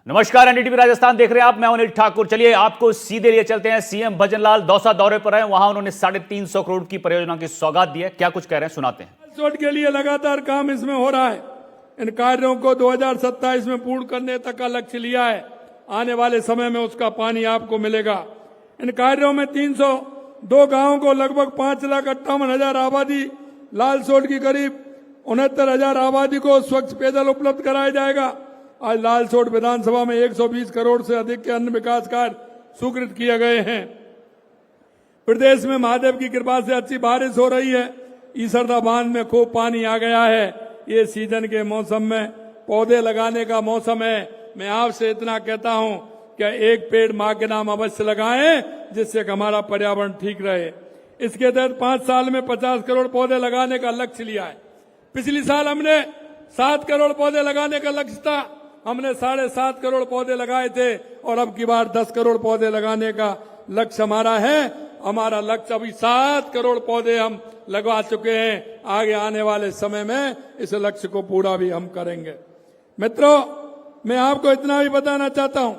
नमस्कार, एनडीटीवी राजस्थान देख रहे हैं आप। मैं अनिल ठाकुर। चलिए आपको सीधे लिए चलते हैं। सीएम भजनलाल दौसा दौरे पर हैं। वहां उन्होंने 350 करोड़ की परियोजना की सौगात दी है। क्या कुछ कह रहे हैं, सुनाते हैं। चोट के लिए लगातार काम इसमें हो रहा है। इन कार्यों को 2027 में पूर्ण करने तक का लक्ष्य लिया है। आने वाले समय में उसका पानी आपको मिलेगा। इन कार्यों में 302 गांवों को लगभग 5,58,000 आबादी, लालसोट की करीब 69,000 आबादी को स्वच्छ पेयजल उपलब्ध कराया जाएगा। आज लालसोट विधानसभा में 120 करोड़ से अधिक के अन्य विकास कार्य स्वीकृत किए गए हैं। प्रदेश में महादेव की कृपा से अच्छी बारिश हो रही है। ईसरदा बांध में खूब पानी आ गया है। ये सीजन के मौसम में पौधे लगाने का मौसम है। मैं आपसे इतना कहता हूं कि एक पेड़ मां के नाम अवश्य लगाएं, जिससे कि हमारा पर्यावरण ठीक रहे। इसके तहत 5 साल में 50 करोड़ पौधे लगाने का लक्ष्य लिया है। पिछली साल हमने 7 करोड़ पौधे लगाने का लक्ष्य था। हमने 7.5 करोड़ पौधे लगाए थे और अब की बार 10 करोड़ पौधे लगाने का लक्ष्य हमारा है। हमारा लक्ष्य अभी 7 करोड़ पौधे हम लगवा चुके हैं। आगे आने वाले समय में इस लक्ष्य को पूरा भी हम करेंगे। मित्रों, मैं आपको इतना भी बताना चाहता हूं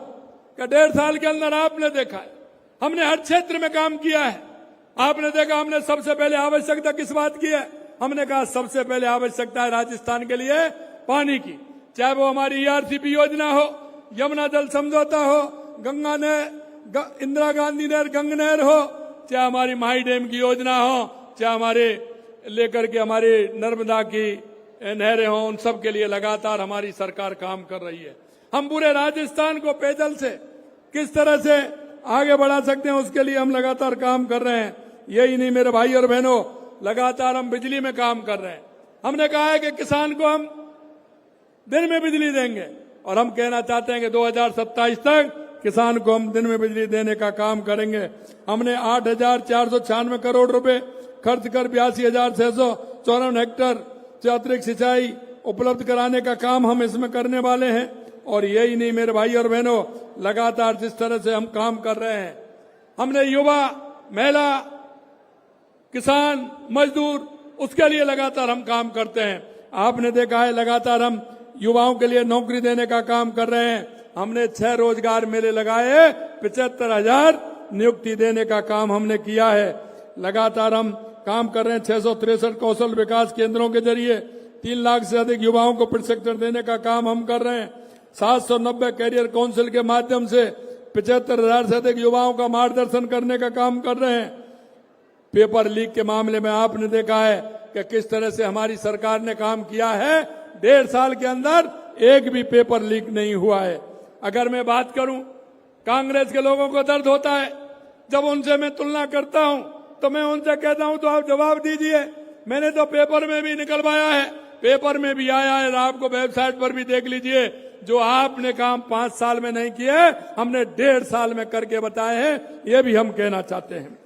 कि 1.5 साल के अंदर आपने देखा है, हमने हर क्षेत्र में काम किया है। आपने देखा हमने सबसे पहले आवश्यकता किस बात की है? हमने कहा सबसे पहले आवश्यकता है राजस्थान के लिए पानी की। चाहे वो हमारी ईआरसीपी योजना हो, यमुना जल समझौता हो, गंगा नहर, इंदिरा गांधी नहर, गंग नहर हो, चाहे हमारी माही डैम की योजना हो, चाहे हमारे लेकर के हमारे नर्मदा की नहरें हो, उन सब के लिए लगातार हमारी सरकार काम कर रही है। हम पूरे राजस्थान को पेयजल से किस तरह से आगे बढ़ा सकते हैं, उसके लिए हम लगातार काम कर रहे हैं। यही नहीं मेरे भाई और बहनों, लगातार हम बिजली में काम कर रहे हैं। हमने कहा है कि किसान को हम दिन में बिजली देंगे और हम कहना चाहते हैं कि 2027 तक किसान को हम दिन में बिजली देने का काम करेंगे। हमने 8,496 करोड़ रुपए खर्च कर 82,654 हेक्टेयर से अतिरिक्त सिंचाई उपलब्ध कराने का काम हम इसमें करने वाले हैं। और यही नहीं मेरे भाई और बहनों, लगातार जिस तरह से हम काम कर रहे हैं, हमने युवा, महिला, किसान, मजदूर, उसके लिए लगातार हम काम करते हैं। आपने देखा है लगातार हम युवाओं के लिए नौकरी देने का काम कर रहे हैं। हमने 6 रोजगार मेले लगाए, 75,000 नियुक्ति देने का काम हमने किया है। लगातार हम काम कर रहे हैं। 663 कौशल विकास केंद्रों के जरिए 3 लाख से अधिक युवाओं को प्रशिक्षण देने का काम हम कर रहे हैं। 790 कैरियर काउंसिल के माध्यम से 75,000 से अधिक युवाओं का मार्गदर्शन करने का काम कर रहे हैं। पेपर लीक के मामले में आपने देखा है कि किस तरह से हमारी सरकार ने काम किया है। 1.5 साल के अंदर एक भी पेपर लीक नहीं हुआ है। अगर मैं बात करूं, कांग्रेस के लोगों को दर्द होता है। जब उनसे मैं तुलना करता हूं तो मैं उनसे कहता हूं तो आप जवाब दीजिए। मैंने तो पेपर में भी निकलवाया है, पेपर में भी आया है, आपको वेबसाइट पर भी देख लीजिए। जो आपने काम 5 साल में नहीं किए, हमने 1.5 साल में करके बताए हैं। ये भी हम कहना चाहते हैं।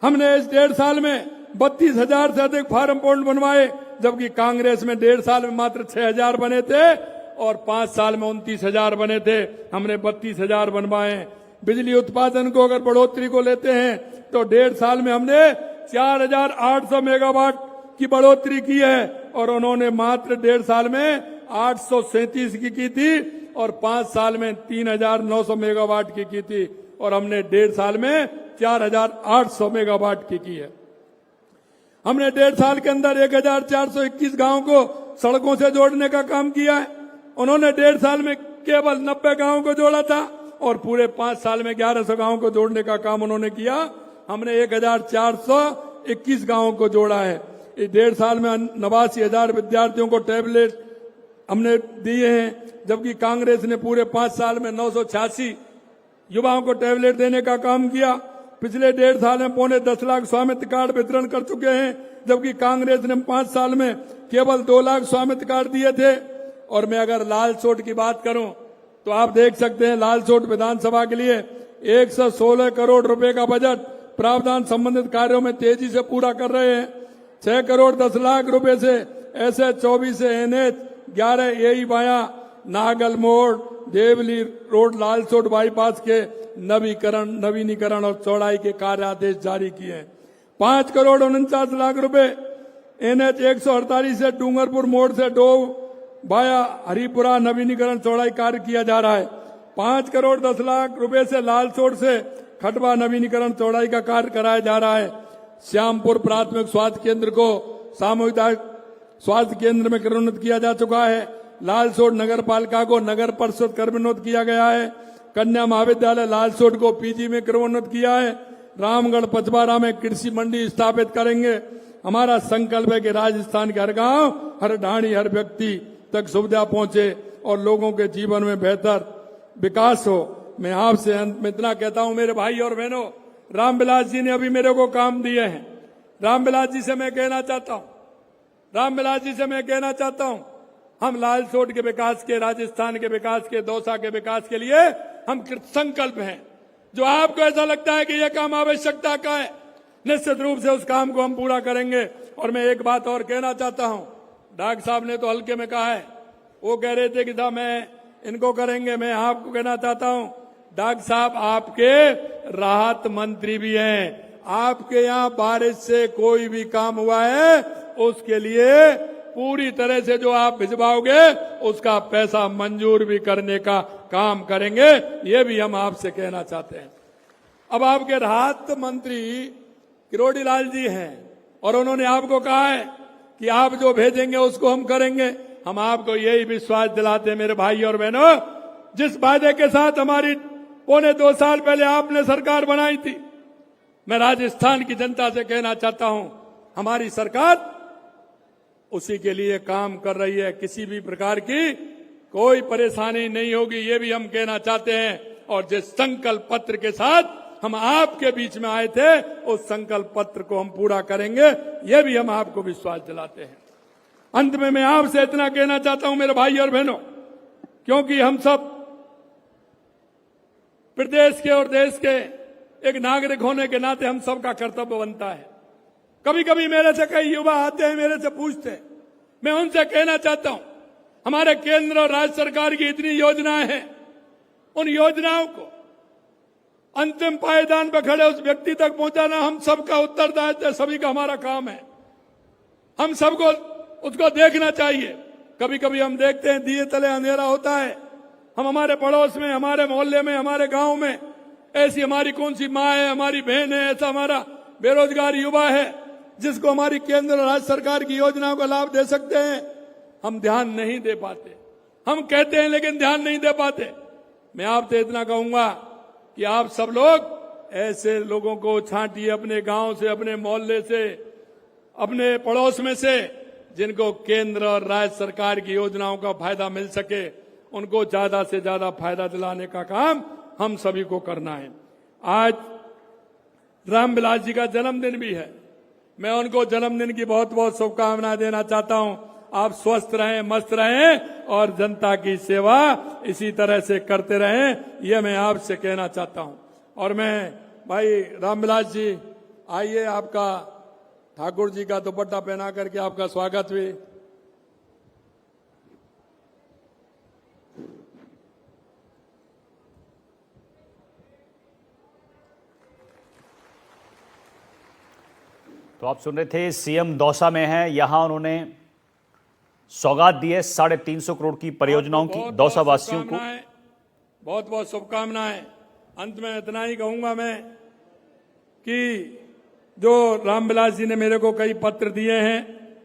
हमने इस 1.5 साल में 32,000 से अधिक फार्म पॉइंट बनवाए, जबकि कांग्रेस में 1.5 साल में मात्र 6,000 बने थे और 5 साल में 29,000 बने थे। हमने 32,000 बनवाए। बिजली उत्पादन को अगर बढ़ोतरी को लेते हैं तो 1.5 साल में हमने 4,800 मेगावाट की बढ़ोतरी की है और उन्होंने मात्र 1.5 साल में 837 की थी और 5 साल में 3,900 मेगावाट की थी और हमने 1.5 साल में 4,800 मेगावाट की है। हमने 1.5 साल के अंदर 1,421 गांवों को सड़कों से जोड़ने का काम किया है। उन्होंने 1.5 साल में केवल 90 गांवों को जोड़ा था और पूरे 5 साल में 1100 गांवों को जोड़ने का काम उन्होंने किया। हमने 1,421 गांवों को जोड़ा है। इस 1.5 साल में 89,000 विद्यार्थियों को टैबलेट हमने दिए हैं, जबकि कांग्रेस ने पूरे 5 साल में 986 युवाओं को टैबलेट देने का काम किया। पिछले 1.5 साल में 10.25 लाख स्वामित्व कार्ड वितरण कर चुके हैं, जबकि कांग्रेस ने 5 साल में केवल 2 लाख स्वामित्व कार्ड दिए थे। और मैं अगर लालसोट की बात करूं तो आप देख सकते हैं, लालसोट विधानसभा के लिए 116 करोड़ रुपए का बजट प्रावधान संबंधित कार्यों में तेजी से पूरा कर रहे हैं। 6 करोड़ 10 लाख रुपए से ऐसे 24 से NH 11 यही वाया नागल मोड़ देवली रोड लालसोट बाईपास के नवीनीकरण और चौड़ाई के कार्य आदेश जारी किए हैं। 5 करोड़ 49 लाख रुपए NH 148 से डूंगरपुर मोड़ से डोव वाया हरिपुरा नवीनीकरण चौड़ाई कार्य किया जा रहा है। 5 करोड़ 10 लाख रुपए से लालसोट से खटवा नवीनीकरण चौड़ाई का कार्य कराया जा रहा है। श्यामपुर प्राथमिक स्वास्थ्य केंद्र को सामुदायिक स्वास्थ्य केंद्र में करोन्नत किया जा चुका है। लालसोट नगर पालिका को नगर परिषद करोन्नत किया गया है। कन्या महाविद्यालय लालसोट को पीजी में करोन्नत किया है। रामगढ़ पचवारा में कृषि मंडी स्थापित करेंगे। हमारा संकल्प है कि राजस्थान के हर गांव, हर ढाणी, हर व्यक्ति तक सुविधा पहुंचे और लोगों के जीवन में बेहतर विकास हो। मैं आपसे अंत में इतना कहता हूं मेरे भाई और बहनों, रामविलास जी ने अभी मेरे को काम दिए हैं। रामविलास जी से मैं कहना चाहता हूं, हम लालसोट के विकास के, राजस्थान के विकास के, दौसा के विकास के लिए हम कृतसंकल्प हैं। जो आपको ऐसा लगता है कि यह काम आवश्यकता का है, निश्चित रूप से उस काम को हम पूरा करेंगे। और मैं एक बात और कहना चाहता हूं, डॉक्टर साहब ने तो हल्के में कहा है, वो कह रहे थे कि साहब मैं इनको करेंगे। मैं आपको कहना चाहता हूं, डॉक्टर साहब आपके राहत मंत्री भी हैं। आपके यहाँ बारिश से कोई भी काम हुआ है, उसके लिए पूरी तरह से जो आप भिजवाओगे उसका पैसा मंजूर भी करने का काम करेंगे। ये भी हम आपसे कहना चाहते हैं। अब आपके राहत मंत्री किरोड़ी लाल जी हैं और उन्होंने आपको कहा है कि आप जो भेजेंगे उसको हम करेंगे। हम आपको यही विश्वास दिलाते हैं मेरे भाई और बहनों, जिस वादे के साथ हमारी 1.25 साल पहले आपने सरकार बनाई थी, मैं राजस्थान की जनता से कहना चाहता हूं, हमारी सरकार उसी के लिए काम कर रही है। किसी भी प्रकार की कोई परेशानी नहीं होगी, ये भी हम कहना चाहते हैं। और जिस संकल्प पत्र के साथ हम आपके बीच में आए थे, उस संकल्प पत्र को हम पूरा करेंगे, ये भी हम आपको विश्वास दिलाते हैं। अंत में मैं आपसे इतना कहना चाहता हूं मेरे भाई और बहनों, क्योंकि हम सब प्रदेश के और देश के एक नागरिक होने के नाते हम सबका कर्तव्य बनता है। कभी कभी मेरे से कई युवा आते हैं, मेरे से पूछते हैं, मैं उनसे कहना चाहता हूं, हमारे केंद्र और राज्य सरकार की इतनी योजनाएं हैं, उन योजनाओं को अंतिम पायदान पर खड़े उस व्यक्ति तक पहुंचाना हम सबका उत्तरदायित्व है, सभी का हमारा काम है। हम सबको उसको देखना चाहिए। कभी कभी हम देखते हैं दिए तले अंधेरा होता है। हम हमारे पड़ोस में, हमारे मोहल्ले में, हमारे गांव में ऐसी हमारी कौन सी माँ है, हमारी बहन है, ऐसा हमारा बेरोजगार युवा है जिसको हमारी केंद्र और राज्य सरकार की योजनाओं का लाभ दे सकते हैं। हम ध्यान नहीं दे पाते। हम कहते हैं लेकिन ध्यान नहीं दे पाते। मैं आपसे इतना कहूंगा कि आप सब लोग ऐसे लोगों को छांटिए अपने गांव से, अपने मोहल्ले से, अपने पड़ोस में से, जिनको केंद्र और राज्य सरकार की योजनाओं का फायदा मिल सके, उनको ज्यादा से ज्यादा फायदा दिलाने का काम हम सभी को करना है। आज रामविलास जी का जन्मदिन भी है। मैं उनको जन्मदिन की बहुत बहुत शुभकामनाएं देना चाहता हूं। आप स्वस्थ रहें, मस्त रहें और जनता की सेवा इसी तरह से करते रहें, यह मैं आपसे कहना चाहता हूं। और मैं भाई रामविलास जी, आइए, आपका ठाकुर जी का दुपट्टा पहना करके आपका स्वागत हुई। तो आप सुन रहे थे, सीएम दौसा में हैं। यहां उन्होंने सौगात दी है 350 करोड़ की परियोजनाओं की दौसा वासियों को। बहुत बहुत शुभकामनाएं। अंत में इतना ही कहूंगा मैं कि जो रामविलास जी ने मेरे को कई पत्र दिए हैं,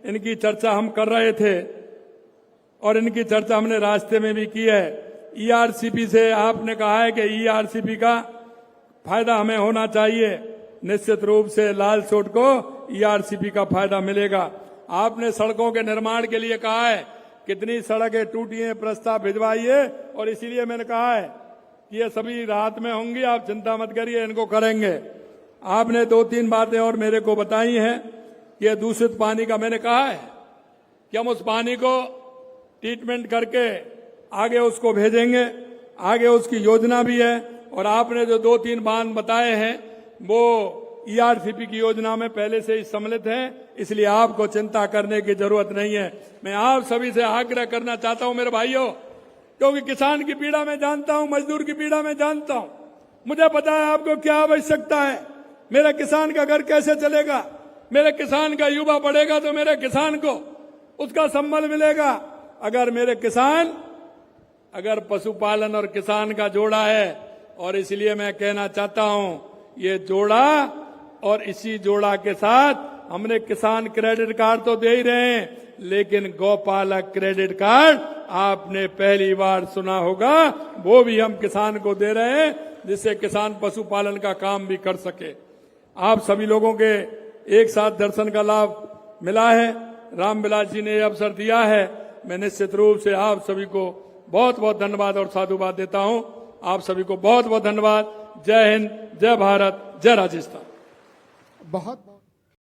इनकी चर्चा हम कर रहे थे और इनकी चर्चा हमने रास्ते में भी की है। ईआरसीपी से आपने कहा है कि ईआरसीपी का फायदा हमें होना चाहिए। निश्चित रूप से लालसोट को ईआरसीपी का फायदा मिलेगा। आपने सड़कों के निर्माण के लिए कहा है, कितनी सड़कें टूटी हैं, प्रस्ताव भिजवाइए, और इसीलिए मैंने कहा है कि ये सभी राहत में होंगी, आप चिंता मत करिए, इनको करेंगे। आपने 2-3 बातें और मेरे को बताई हैं कि ये दूषित पानी का मैंने कहा है कि हम उस पानी को ट्रीटमेंट करके आगे उसको भेजेंगे। आगे उसकी योजना भी है। और आपने जो 2-3 बांध बताए हैं वो ईआरसीपी की योजना में पहले से ही सम्मिलित हैं, इसलिए आपको चिंता करने की जरूरत नहीं है। मैं आप सभी से आग्रह करना चाहता हूं मेरे भाइयों, क्योंकि किसान की पीड़ा मैं जानता हूं, मजदूर की पीड़ा मैं जानता हूं। मुझे पता है आपको क्या आवश्यकता है। मेरे किसान का घर कैसे चलेगा, मेरे किसान का युवा पढ़ेगा तो मेरे किसान को उसका संबल मिलेगा। अगर मेरे किसान, अगर पशुपालन और किसान का जोड़ा है, और इसलिए मैं कहना चाहता हूं ये जोड़ा, और इसी जोड़ा के साथ हमने किसान क्रेडिट कार्ड तो दे ही रहे हैं, लेकिन गौपालक क्रेडिट कार्ड आपने पहली बार सुना होगा, वो भी हम किसान को दे रहे हैं, जिससे किसान पशुपालन का काम भी कर सके। आप सभी लोगों के एक साथ दर्शन का लाभ मिला है, रामविलास जी ने यह अवसर दिया है। मैं निश्चित रूप से आप सभी को बहुत बहुत धन्यवाद और साधुवाद देता हूं। आप सभी को बहुत बहुत धन्यवाद। जय हिंद, जय भारत, जय राजस्थान। बहुत